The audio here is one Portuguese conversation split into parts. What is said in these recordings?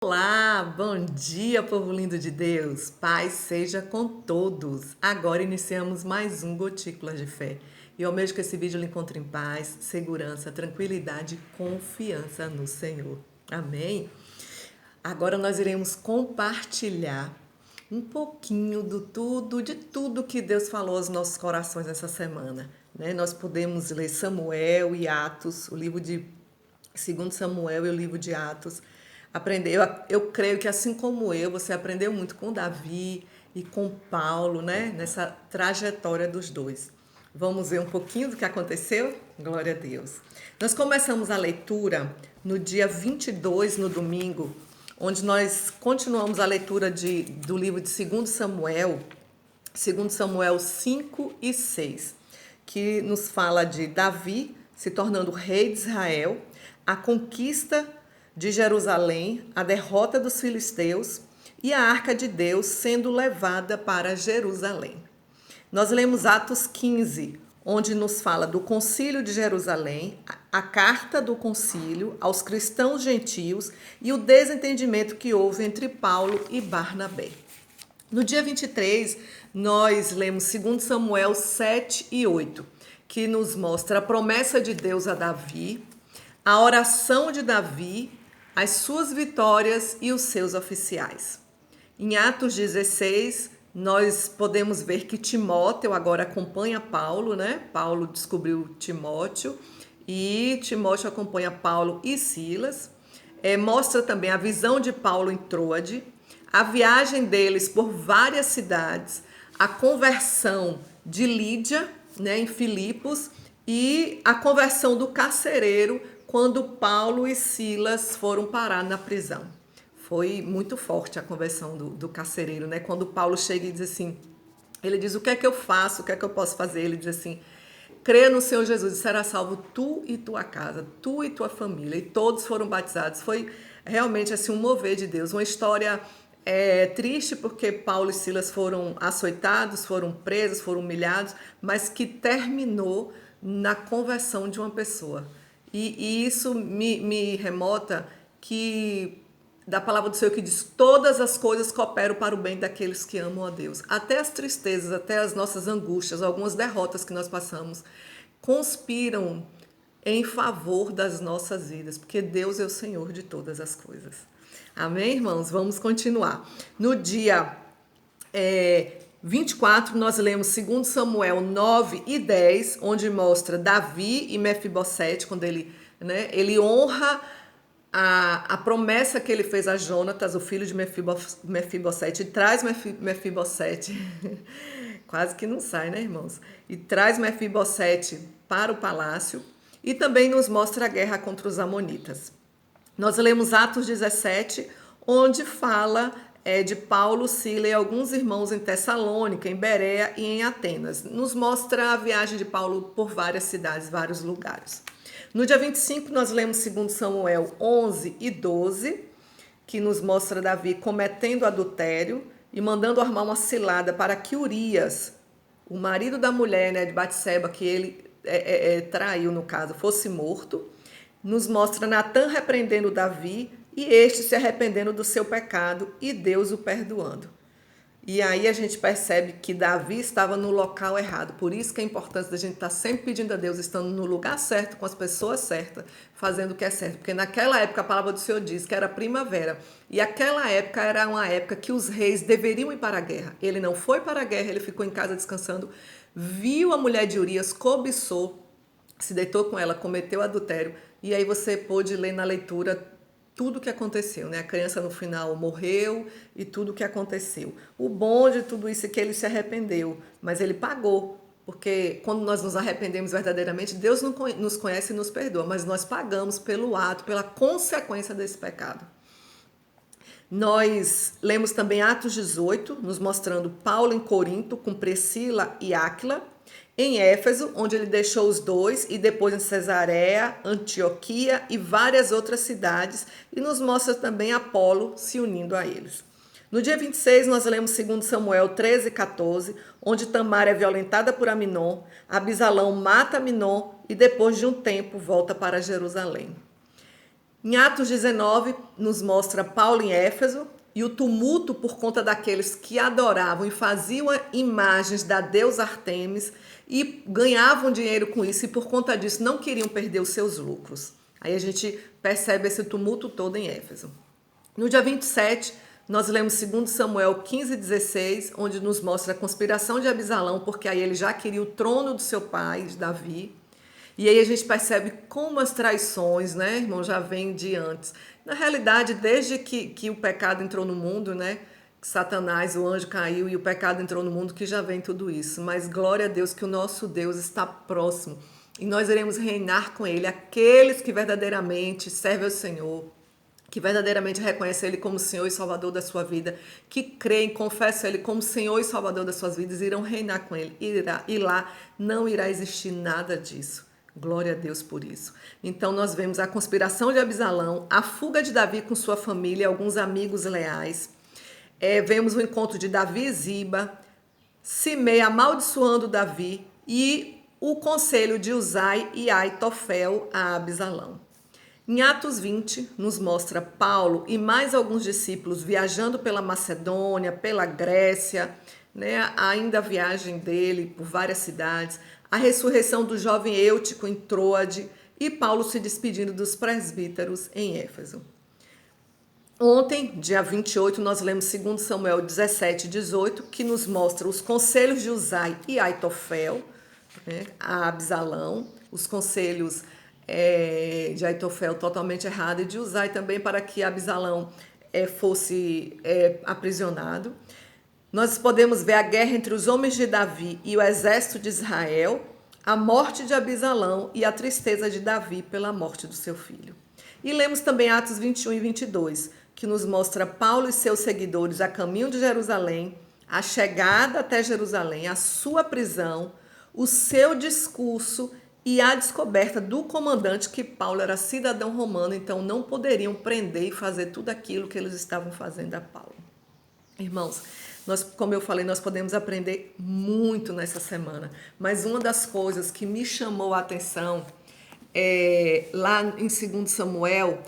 Olá, bom dia, povo lindo de Deus. Paz seja com todos. Agora iniciamos mais um Gotículas de Fé. E eu mesmo que esse vídeo lhe encontre em paz, segurança, tranquilidade e confiança no Senhor. Amém? Agora nós iremos compartilhar um pouquinho de tudo que Deus falou aos nossos corações essa semana. Né? Nós podemos ler Samuel e Atos, o livro de 2 Samuel e o livro de Atos. Aprender, eu creio que assim como eu, você aprendeu muito com Davi e com Paulo, né? Nessa trajetória dos dois. Vamos ver um pouquinho do que aconteceu? Glória a Deus. Nós começamos a leitura no dia 22, no domingo, onde nós continuamos a leitura do livro de 2 Samuel 5 e 6, que nos fala de Davi se tornando rei de Israel, a conquista de Jerusalém, a derrota dos filisteus e a arca de Deus sendo levada para Jerusalém. Nós lemos Atos 15, onde nos fala do concílio de Jerusalém, a carta do concílio aos cristãos gentios e o desentendimento que houve entre Paulo e Barnabé. No dia 23, nós lemos 2 Samuel 7 e 8, que nos mostra a promessa de Deus a Davi, a oração de Davi, as suas vitórias e os seus oficiais. Em Atos 16, nós podemos ver que Timóteo agora acompanha Paulo, né? Paulo descobriu Timóteo e Timóteo acompanha Paulo e Silas. Mostra também a visão de Paulo em Troade, a viagem deles por várias cidades, a conversão de Lídia, né, em Filipos, e a conversão do carcereiro quando Paulo e Silas foram parar na prisão. Foi muito forte a conversão do carcereiro, né? Quando Paulo chega e diz assim, ele diz, o que é que eu faço, o que é que eu posso fazer? Ele diz assim, crê no Senhor Jesus e será salvo tu e tua casa, tu e tua família. E todos foram batizados. Foi realmente assim um mover de Deus, uma história triste porque Paulo e Silas foram açoitados, foram presos, foram humilhados, mas que terminou na conversão de uma pessoa. E isso me remota que da palavra do Senhor que diz todas as coisas cooperam para o bem daqueles que amam a Deus. Até as tristezas, até as nossas angústias, algumas derrotas que nós passamos, conspiram em favor das nossas vidas, porque Deus é o Senhor de todas as coisas. Amém, irmãos? Vamos continuar. No dia 24, nós lemos 2 Samuel 9 e 10, onde mostra Davi e Mefibosete, quando ele honra a promessa que ele fez a Jonatas, o filho de Mefibosete, e traz Mefibosete, quase que não sai, né, irmãos? E traz Mefibosete para o palácio e também nos mostra a guerra contra os amonitas. Nós lemos Atos 17, onde fala de Paulo, Sila e alguns irmãos em Tessalônica, em Bereia e em Atenas. Nos mostra a viagem de Paulo por várias cidades, vários lugares. No dia 25, nós lemos 2 Samuel 11 e 12, que nos mostra Davi cometendo adultério e mandando armar uma cilada para que Urias, o marido da mulher, né, de Batseba, que ele traiu no caso, fosse morto. Nos mostra Natã repreendendo Davi e este se arrependendo do seu pecado e Deus o perdoando. E aí a gente percebe que Davi estava no local errado. Por isso que é importante a gente estar sempre pedindo a Deus, estando no lugar certo, com as pessoas certas, fazendo o que é certo. Porque naquela época a palavra do Senhor diz que era primavera. E aquela época era uma época que os reis deveriam ir para a guerra. Ele não foi para a guerra, ele ficou em casa descansando. Viu a mulher de Urias, cobiçou, se deitou com ela, cometeu adultério. E aí você pôde ler na leitura tudo o que aconteceu, né? A criança no final morreu e tudo o que aconteceu. O bom de tudo isso é que ele se arrependeu, mas ele pagou, porque quando nós nos arrependemos verdadeiramente, Deus nos conhece e nos perdoa, mas nós pagamos pelo ato, pela consequência desse pecado. Nós lemos também Atos 18, nos mostrando Paulo em Corinto com Priscila e Áquila, em Éfeso, onde ele deixou os dois, e depois em Cesareia, Antioquia e várias outras cidades, e nos mostra também Apolo se unindo a eles. No dia 26, nós lemos 2 Samuel 13 e 14, onde Tamar é violentada por Aminon, Abisalão mata Aminon e depois de um tempo volta para Jerusalém. Em Atos 19, nos mostra Paulo em Éfeso e o tumulto por conta daqueles que adoravam e faziam imagens da deusa Artemis e ganhavam dinheiro com isso e por conta disso não queriam perder os seus lucros. Aí a gente percebe esse tumulto todo em Éfeso. No dia 27, nós lemos 2 Samuel 15:16, onde nos mostra a conspiração de Abisalão, porque aí ele já queria o trono do seu pai, Davi. E aí a gente percebe como as traições, né, irmão, já vêm de antes. Na realidade, desde que o pecado entrou no mundo, né, que Satanás, o anjo caiu e o pecado entrou no mundo, que já vem tudo isso. Mas glória a Deus que o nosso Deus está próximo. E nós iremos reinar com ele, aqueles que verdadeiramente servem ao Senhor, que verdadeiramente reconhecem Ele como Senhor e Salvador da sua vida, que creem, confessam Ele como Senhor e Salvador das suas vidas, irão reinar com Ele. E lá não irá existir nada disso. Glória a Deus por isso. Então nós vemos a conspiração de Abisalão, a fuga de Davi com sua família, alguns amigos leais. Vemos o encontro de Davi e Ziba, Simei amaldiçoando Davi e o conselho de Uzai e Aitofel a Abisalão. Em Atos 20, nos mostra Paulo e mais alguns discípulos viajando pela Macedônia, pela Grécia, né? Ainda a viagem dele por várias cidades, a ressurreição do jovem Eutico em Troade e Paulo se despedindo dos presbíteros em Éfeso. Ontem, dia 28, nós lemos 2 Samuel 17:18, que nos mostra os conselhos de Uzai e Aitofel, né, a Absalão, os conselhos de Aitofel totalmente errado e de Uzai também para que Absalão fosse aprisionado. Nós podemos ver a guerra entre os homens de Davi e o exército de Israel, a morte de Absalão e a tristeza de Davi pela morte do seu filho. E lemos também Atos 21 e 22, que nos mostra Paulo e seus seguidores a caminho de Jerusalém, a chegada até Jerusalém, a sua prisão, o seu discurso e a descoberta do comandante que Paulo era cidadão romano, então não poderiam prender e fazer tudo aquilo que eles estavam fazendo a Paulo. Irmãos, como eu falei, nós podemos aprender muito nessa semana, mas uma das coisas que me chamou a atenção lá em 2 Samuel,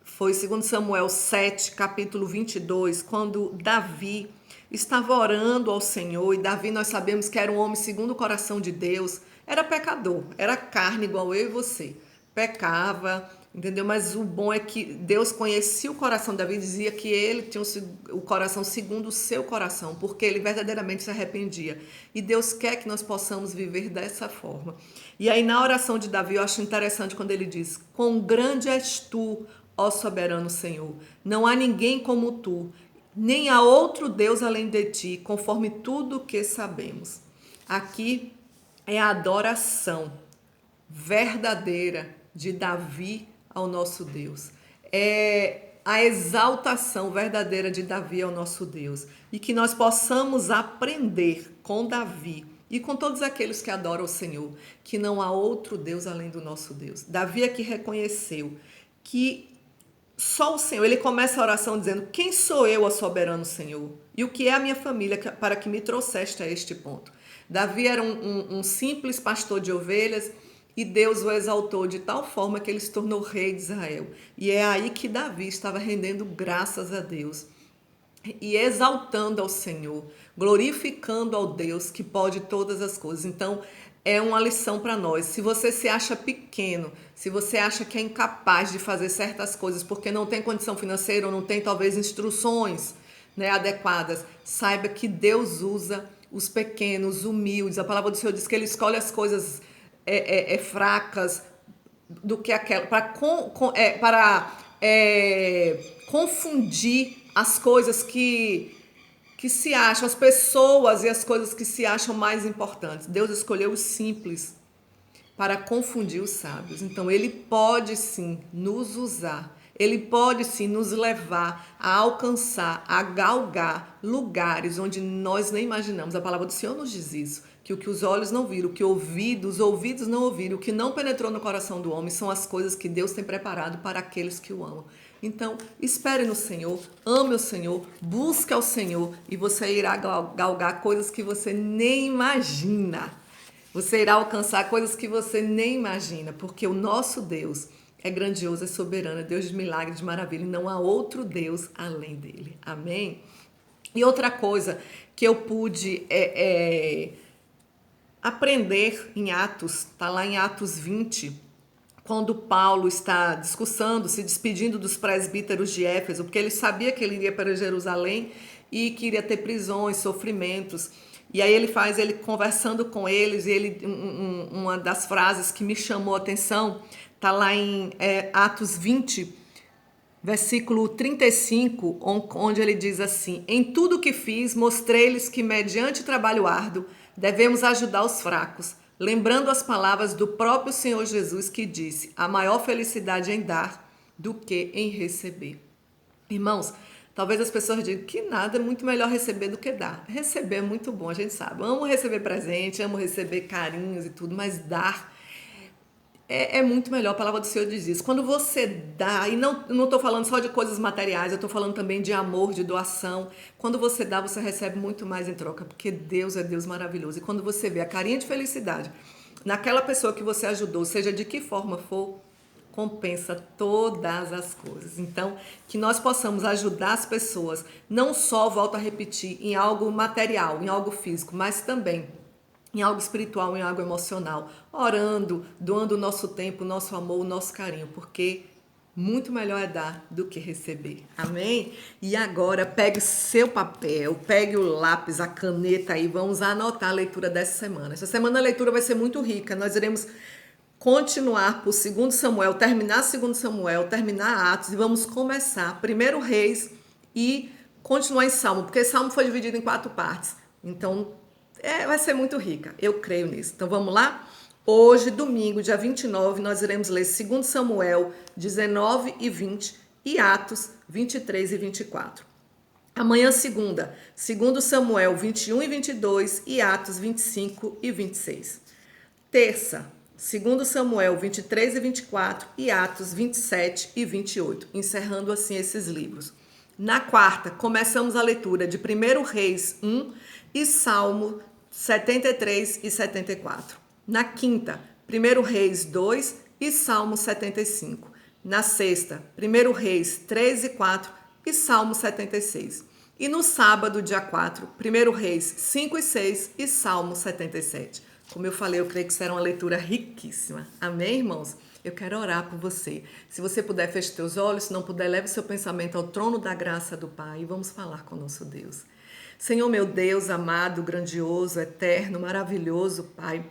foi 2 Samuel 7, capítulo 22, quando Davi estava orando ao Senhor, e Davi nós sabemos que era um homem segundo o coração de Deus, era pecador, era carne igual eu e você, pecava, entendeu? Mas o bom é que Deus conhecia o coração de Davi, dizia que ele tinha o coração segundo o seu coração, porque ele verdadeiramente se arrependia. E Deus quer que nós possamos viver dessa forma. E aí na oração de Davi, eu acho interessante quando ele diz: quão grande és tu, ó soberano Senhor, não há ninguém como tu, nem há outro Deus além de ti, conforme tudo o que sabemos. Aqui é a adoração verdadeira de Davi ao nosso Deus. É a exaltação verdadeira de Davi ao nosso Deus. E que nós possamos aprender com Davi e com todos aqueles que adoram o Senhor, que não há outro Deus além do nosso Deus. Davi aqui reconheceu que só o Senhor, ele começa a oração dizendo: quem sou eu, ó soberano Senhor? E o que é a minha família para que me trouxeste a este ponto? Davi era um simples pastor de ovelhas e Deus o exaltou de tal forma que ele se tornou rei de Israel. E é aí que Davi estava rendendo graças a Deus e exaltando ao Senhor, glorificando ao Deus que pode todas as coisas. Então, é uma lição para nós. Se você se acha pequeno, se você acha que é incapaz de fazer certas coisas porque não tem condição financeira ou não tem talvez instruções, né, adequadas, saiba que Deus usa os pequenos, humildes. A palavra do Senhor diz que Ele escolhe as coisas fracas do que aquela para confundir as coisas que se acham, as pessoas e as coisas que se acham mais importantes. Deus escolheu os simples para confundir os sábios. Então, Ele pode sim nos usar. Ele pode sim nos levar a alcançar, a galgar lugares onde nós nem imaginamos. A palavra do Senhor nos diz isso, que o que os olhos não viram, o que os ouvidos não ouviram, o que não penetrou no coração do homem são as coisas que Deus tem preparado para aqueles que o amam. Então, espere no Senhor, ame o Senhor, busque ao Senhor e você irá galgar coisas que você nem imagina. Você irá alcançar coisas que você nem imagina, porque o nosso Deus é grandioso, é soberano, é Deus de milagre, de maravilha, e não há outro Deus além dele. Amém? E outra coisa que eu pude aprender em Atos, tá lá em Atos 20, quando Paulo está discursando, se despedindo dos presbíteros de Éfeso, porque ele sabia que ele iria para Jerusalém e que iria ter prisões, sofrimentos. E aí ele conversando com eles, e uma das frases que me chamou a atenção está lá em Atos 20, versículo 35, onde ele diz assim: em tudo que fiz, mostrei-lhes que, mediante trabalho árduo, devemos ajudar os fracos, lembrando as palavras do próprio Senhor Jesus, que disse: a maior felicidade é em dar do que em receber. Irmãos, talvez as pessoas digam que nada, é muito melhor receber do que dar. Receber é muito bom, a gente sabe. Amo receber presente, amo receber carinhos e tudo, mas dar é muito melhor. A palavra do Senhor diz isso. Quando você dá, e não estou falando só de coisas materiais, eu estou falando também de amor, de doação. Quando você dá, você recebe muito mais em troca, porque Deus é Deus maravilhoso. E quando você vê a carinha de felicidade naquela pessoa que você ajudou, seja de que forma for, compensa todas as coisas. Então, que nós possamos ajudar as pessoas, não só, volto a repetir, em algo material, em algo físico, mas também em algo espiritual, em algo emocional, orando, doando o nosso tempo, o nosso amor, o nosso carinho, porque muito melhor é dar do que receber. Amém? E agora pegue seu papel, pegue o lápis, a caneta aí, vamos anotar a leitura dessa semana. Essa semana a leitura vai ser muito rica, nós iremos continuar por 2 Samuel, terminar 2 Samuel, terminar Atos, e vamos começar 1 Reis e continuar em Salmo, porque Salmo foi dividido em 4 partes. Então, vai ser muito rica, eu creio nisso. Então vamos lá? Hoje, domingo, dia 29, nós iremos ler 2 Samuel 19 e 20 e Atos 23 e 24. Amanhã, segunda, 2 Samuel 21 e 22 e Atos 25 e 26. Terça, 2 Samuel 23 e 24 e Atos 27 e 28, encerrando assim esses livros. Na quarta, começamos a leitura de 1 Reis 1 e Salmo 73 e 74. Na quinta, 1 Reis 2 e Salmo 75. Na sexta, 1 Reis 3 e 4 e Salmo 76. E no sábado, dia 4, 1 Reis 5 e 6 e Salmo 77. Como eu falei, eu creio que será uma leitura riquíssima. Amém, irmãos? Eu quero orar por você. Se você puder, feche seus olhos. Se não puder, leve seu pensamento ao trono da graça do Pai e vamos falar com o nosso Deus. Senhor, meu Deus, amado, grandioso, eterno, maravilhoso, Pai,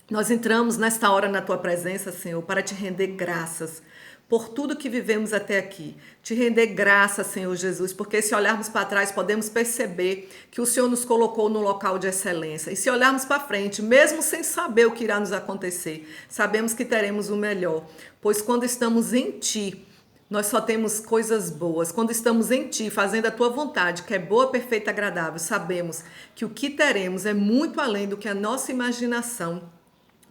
nós entramos nesta hora na Tua presença, Senhor, para Te render graças por tudo que vivemos até aqui. Te render graças, Senhor Jesus, porque se olharmos para trás, podemos perceber que o Senhor nos colocou no local de excelência. E se olharmos para frente, mesmo sem saber o que irá nos acontecer, sabemos que teremos o melhor, pois quando estamos em Ti, nós só temos coisas boas. Quando estamos em Ti, fazendo a Tua vontade, que é boa, perfeita e agradável, sabemos que o que teremos é muito além do que a nossa imaginação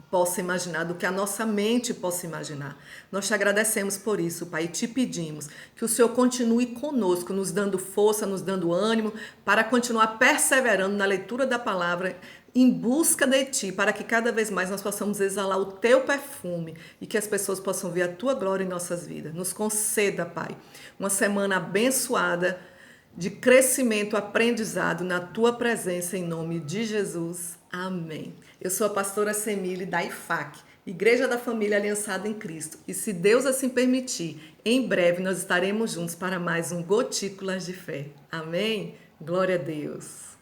possa imaginar, do que a nossa mente possa imaginar. Nós te agradecemos por isso, Pai, e te pedimos que o Senhor continue conosco, nos dando força, nos dando ânimo, para continuar perseverando na leitura da palavra, em busca de Ti, para que cada vez mais nós possamos exalar o Teu perfume e que as pessoas possam ver a Tua glória em nossas vidas. Nos conceda, Pai, uma semana abençoada, de crescimento, aprendizado na Tua presença, em nome de Jesus. Amém. Eu sou a pastora Semile da IFAC, Igreja da Família Aliançada em Cristo. E se Deus assim permitir, em breve nós estaremos juntos para mais um Gotículas de Fé. Amém? Glória a Deus.